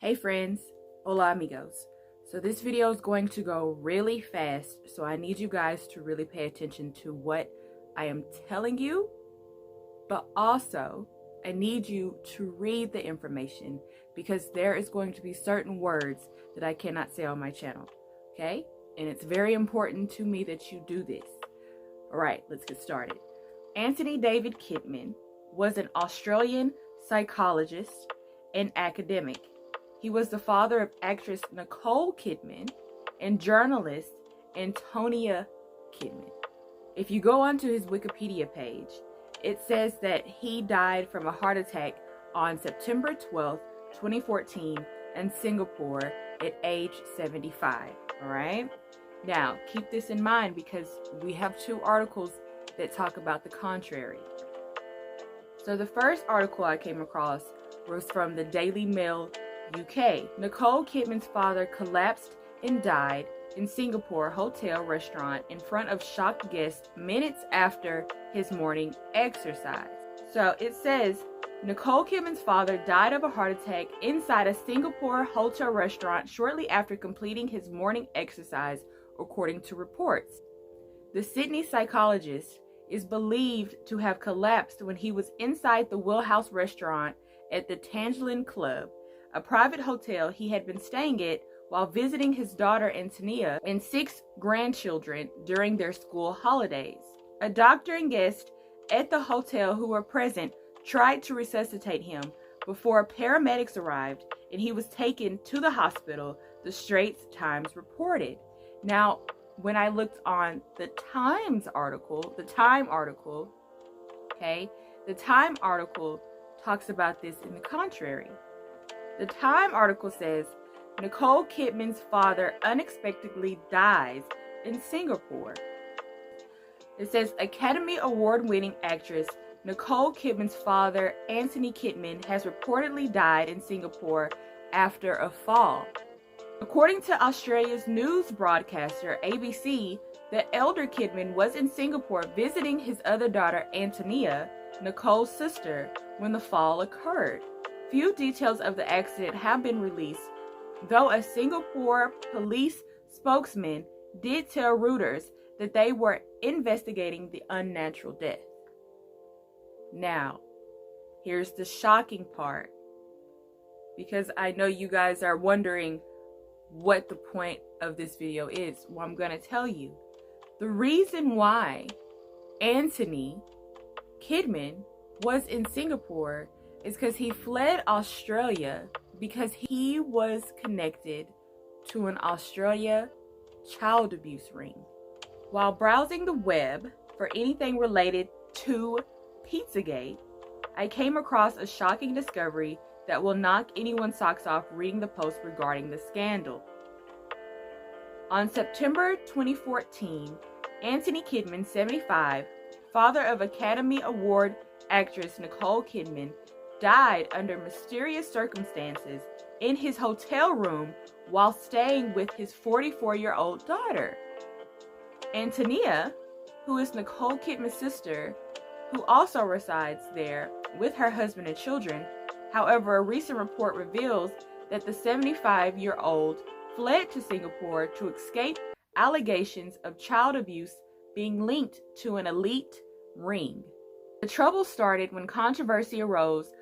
Hey friends, hola amigos. So this video is going to go really fast, so I need you guys to really pay attention to what I am telling you, but also I need you to read the information because there is going to be certain words that I cannot say on my channel, okay? And it's very important to me that you do this. All right, let's get started. Antony David Kidman was an Australian psychologist and academic. He was the father of actress Nicole Kidman and journalist Antony Kidman. If you go onto his Wikipedia page, it says that he died from a heart attack on September 12th, 2014 in Singapore at age 75, all right? Now, keep this in mind because we have two articles that talk about the contrary. So the first article I came across was from the Daily Mail UK. Nicole Kidman's father collapsed and died in Singapore hotel restaurant in front of shocked guests minutes after his morning exercise. So it says Nicole Kidman's father died of a heart attack inside a Singapore hotel restaurant shortly after completing his morning exercise, according to reports. The Sydney psychologist is believed to have collapsed when he was inside the Wheelhouse restaurant at the Tangerine Club, a private hotel he had been staying at while visiting his daughter Antony and 6 grandchildren during their school holidays. A doctor and guest at the hotel who were present tried to resuscitate him before paramedics arrived and he was taken to the hospital, the Straits Times reported. Now, when I looked on the Time article, okay, the Time article talks about this in the contrary. The Time article says, Nicole Kidman's father unexpectedly dies in Singapore. It says, Academy Award-winning actress Nicole Kidman's father, Antony Kidman, has reportedly died in Singapore after a fall. According to Australia's news broadcaster, ABC, the elder Kidman was in Singapore visiting his other daughter, Antony, Nicole's sister, when the fall occurred. Few details of the accident have been released, though a Singapore police spokesman did tell Reuters that they were investigating the unnatural death. Now, here's the shocking part, because I know you guys are wondering what the point of this video is. Well, I'm going to tell you. The reason why Antony Kidman was in Singapore is because he fled Australia because he was connected to an Australia child abuse ring. While browsing the web for anything related to Pizzagate, I came across a shocking discovery that will knock anyone's socks off reading the post regarding the scandal. On September 2014, Antony Kidman, 75, father of Academy Award actress Nicole Kidman, died under mysterious circumstances in his hotel room while staying with his 44-year-old daughter. Antony, who is Nicole Kidman's sister, who also resides there with her husband and children. However, a recent report reveals that the 75-year-old fled to Singapore to escape allegations of child abuse being linked to an elite ring. The trouble started when controversy arose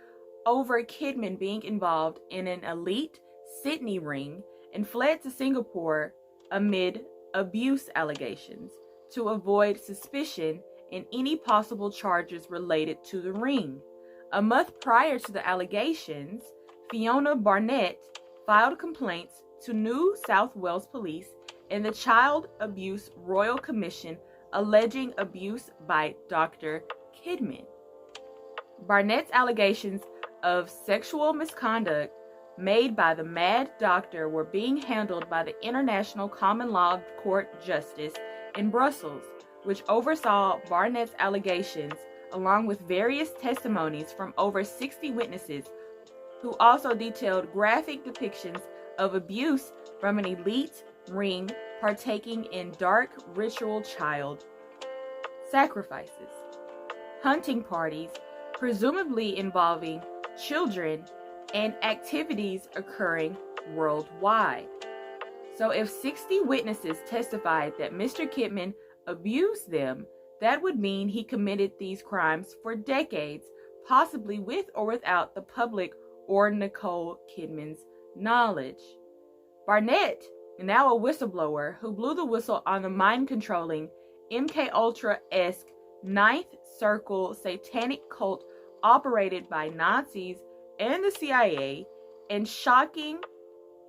over Kidman being involved in an elite Sydney ring and fled to Singapore amid abuse allegations to avoid suspicion and any possible charges related to the ring. A month prior to the allegations, Fiona Barnett filed complaints to New South Wales Police and the Child Abuse Royal Commission alleging abuse by Dr. Kidman. Barnett's allegations of sexual misconduct made by the Mad Doctor were being handled by the International Common Law Court Justice in Brussels, which oversaw Barnett's allegations along with various testimonies from over 60 witnesses who also detailed graphic depictions of abuse from an elite ring partaking in dark ritual child sacrifices, hunting parties, presumably involving children, and activities occurring worldwide. So if 60 witnesses testified that Mr. Kidman abused them, that would mean he committed these crimes for decades, possibly with or without the public or Nicole Kidman's knowledge. Barnett, now a whistleblower who blew the whistle on the mind-controlling, MK-Ultra-esque Ninth Circle satanic cult operated by Nazis and the CIA, and shocking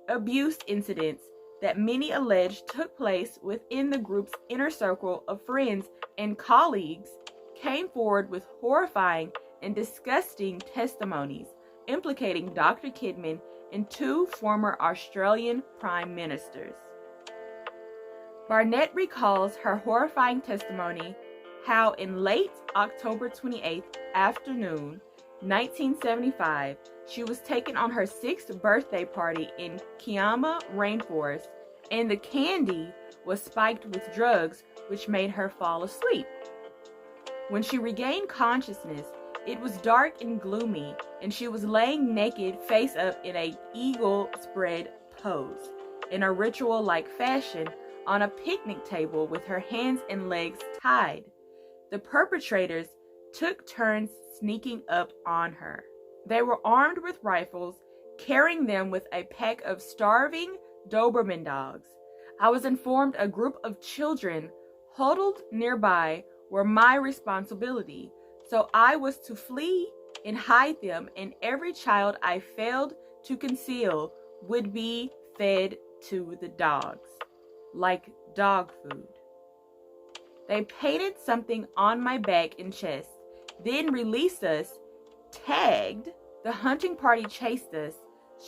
abuse incidents that many allege took place within the group's inner circle of friends and colleagues, came forward with horrifying and disgusting testimonies implicating Dr. Kidman and two former Australian prime ministers. Barnett recalls her horrifying testimony how in late October 28th afternoon, 1975, she was taken on her 6th birthday party in Kiama Rainforest, and the candy was spiked with drugs which made her fall asleep. When she regained consciousness, it was dark and gloomy, and she was laying naked face up in an eagle spread pose, in a ritual-like fashion, on a picnic table with her hands and legs tied. The perpetrators took turns sneaking up on her. They were armed with rifles, carrying them with a pack of starving Doberman dogs. I was informed a group of children huddled nearby were my responsibility, so I was to flee and hide them, and every child I failed to conceal would be fed to the dogs, like dog food. They painted something on my back and chest, then released us, tagged. The hunting party chased us,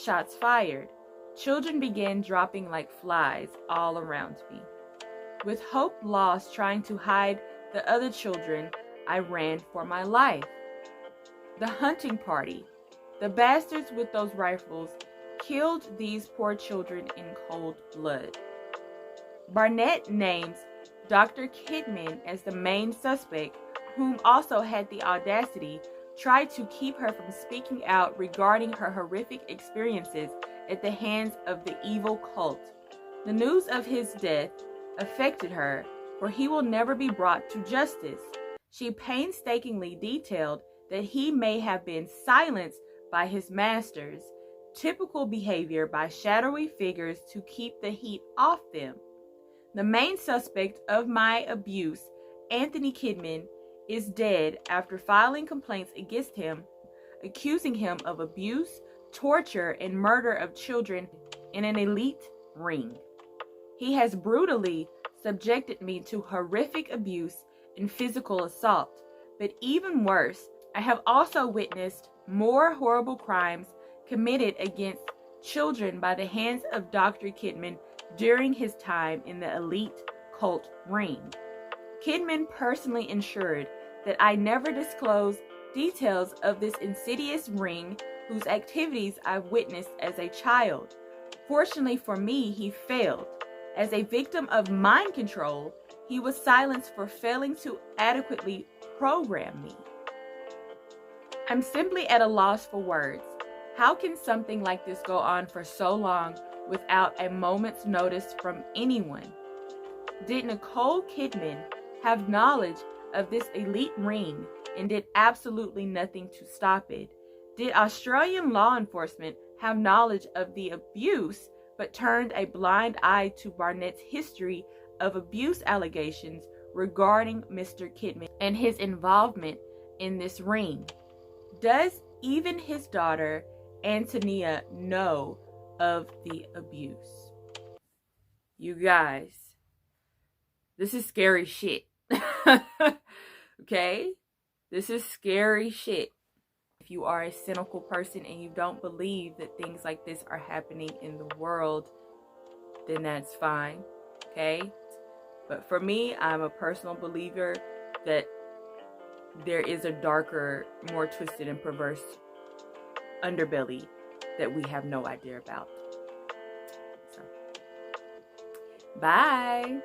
shots fired. Children began dropping like flies all around me. With hope lost trying to hide the other children, I ran for my life. The hunting party, the bastards with those rifles, killed these poor children in cold blood. Barnett names Dr. Kidman as the main suspect, whom also had the audacity tried to keep her from speaking out regarding her horrific experiences at the hands of the evil cult. The news of his death affected her, for he will never be brought to justice. She painstakingly detailed that he may have been silenced by his masters, typical behavior by shadowy figures to keep the heat off them. The main suspect of my abuse, Antony Kidman, is dead after filing complaints against him, accusing him of abuse, torture, and murder of children in an elite ring. He has brutally subjected me to horrific abuse and physical assault, but even worse, I have also witnessed more horrible crimes committed against children by the hands of Dr. Kidman during his time in the elite cult ring. Kidman personally ensured that I never disclose details of this insidious ring whose activities I witnessed as a child. Fortunately for me, he failed. As a victim of mind control, he was silenced for failing to adequately program me. I'm simply at a loss for words. How can something like this go on for so long without a moment's notice from anyone? Did Nicole Kidman have knowledge of this elite ring and did absolutely nothing to stop it? Did Australian law enforcement have knowledge of the abuse but turned a blind eye to Barnett's history of abuse allegations regarding Mr. Kidman and his involvement in this ring? Does even his daughter, Antonia, know of the abuse? You guys, this is scary shit. Okay? This is scary shit. If you are a cynical person and you don't believe that things like this are happening in the world, then that's fine. Okay? But for me, I'm a personal believer that there is a darker, more twisted and perverse underbelly that we have no idea about. So, bye.